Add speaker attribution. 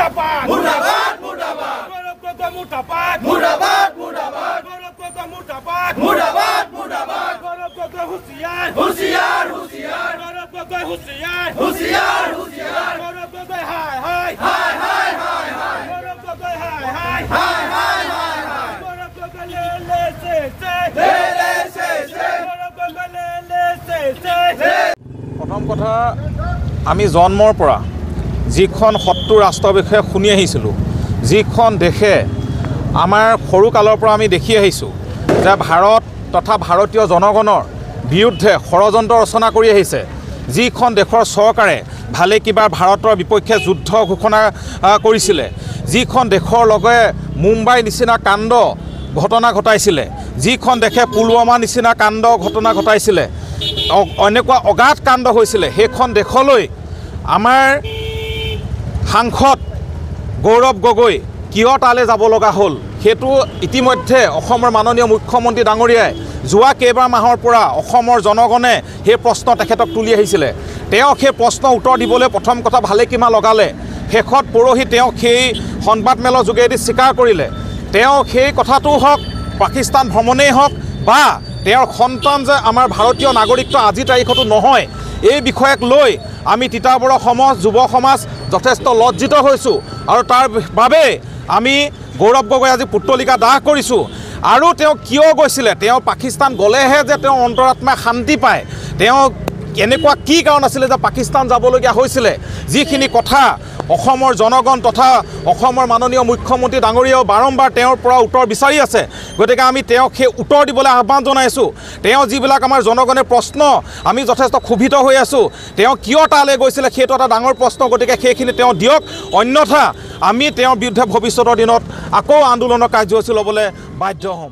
Speaker 1: মুর্দাবাদ
Speaker 2: মুর্দাবাদ মুর্দাবাদ
Speaker 1: গৌরবগগৈ মুর্দাবাদ
Speaker 2: মুর্দাবাদ মুর্দাবাদ
Speaker 1: গৌরবগগৈ মুর্দাবাদ
Speaker 2: মুর্দাবাদ মুর্দাবাদ
Speaker 1: গৌরবগগৈ হুঁশিয়ার
Speaker 2: হুঁশিয়ার হুঁশিয়ার
Speaker 1: গৌরবগগৈ হুঁশিয়ার
Speaker 2: হুঁশিয়ার হুঁশিয়ার
Speaker 1: গৌরবগগৈ হায় হায়
Speaker 2: হায় হায় হায় হায়
Speaker 1: গৌরবগগৈ হায় হায়
Speaker 2: হায় হায় হায় হায়
Speaker 1: গৌরবগগৈ লে সে
Speaker 2: লে সে সে
Speaker 1: গৌরবগগৈ লে সে
Speaker 3: প্ৰথম কথা আমি জন্মৰ পৰা যিখন শত্ৰু ৰাষ্ট্ৰৰ বিষয়ে শুনি আহিছিলোঁ, যিখন দেশে আমাৰ সৰুকালৰ পৰা আমি দেখি আহিছোঁ যে ভাৰত তথা ভাৰতীয় জনগণৰ বিৰুদ্ধে ষড়যন্ত্ৰ ৰচনা কৰি আহিছে, যিখন দেশৰ চৰকাৰে ভালে কিবা ভাৰতৰ বিপক্ষে যুদ্ধ ঘোষণা কৰিছিলে, যিখন দেশৰ লগে মুম্বাই নিচিনা কাণ্ড ঘটনা ঘটাইছিলে, যিখন দেশে পুলৱামা নিচিনা কাণ্ড ঘটনা ঘটাইছিলে, এনেকুৱা অগাধ কাণ্ড হৈছিলে, সেইখন দেশলৈ আমাৰ সাংসদ গৌৰৱ গগৈ কিয় তালৈ যাব লগা হ'ল সেইটো ইতিমধ্যে অসমৰ মাননীয় মুখ্যমন্ত্ৰী ডাঙৰীয়াই যোৱা কেইবাৰ মাহৰ পৰা অসমৰ জনগণে সেই প্ৰশ্ন তেখেতক তুলি আহিছিলে। তেওঁ সেই প্ৰশ্নৰ উত্তৰ দিবলৈ প্ৰথম কথা ভালে কিমান লগালে, শেষত পৰহি তেওঁ সেই সংবাদমেলৰ যোগেদি স্বীকাৰ কৰিলে। তেওঁ সেই কথাটো হওক, পাকিস্তান ভ্ৰমণেই হওক বা তেওঁৰ সন্তান যে আমাৰ ভাৰতীয় নাগৰিকত্ব আজিৰ তাৰিখতো নহয়, এই বিষয়ক লৈ আমি তিতাবৰৰ সমাজ যুৱ সমাজ যথেষ্ট লজ্জিত হৈছোঁ আৰু তাৰ বাবে আমি গৌৰৱ গগৈ আজি পুতলিকা দাহ কৰিছোঁ। আৰু তেওঁ কিয় গৈছিলে, তেওঁ পাকিস্তান গ'লেহে যে তেওঁ অন্তৰাত্মাই শান্তি পায়, তেওঁ এনেকুৱা কি কাৰণ আছিলে যে পাকিস্তান যাবলগীয়া হৈছিলে, যিখিনি কথা অসমৰ জনগণ তথা অসমৰ মাননীয় মুখ্যমন্ত্ৰী ডাঙৰীয়াও বাৰম্বাৰ তেওঁৰ পৰা উত্তৰ বিচাৰি আছে। গতিকে আমি তেওঁক সেই উত্তৰ দিবলৈ আহ্বান জনাইছোঁ। তেওঁ যিবিলাক আমাৰ জনগণে প্ৰশ্ন, আমি যথেষ্ট ক্ষোভিত হৈ আছোঁ, তেওঁ কিয় তালৈ গৈছিলে সেইটো এটা ডাঙৰ প্ৰশ্ন। গতিকে সেইখিনি তেওঁ দিয়ক, অন্যথা আমি তেওঁৰ বিৰুদ্ধে ভৱিষ্যতৰ দিনত আকৌ আন্দোলনৰ কাৰ্যসূচী ল'বলৈ বাধ্য হ'ম।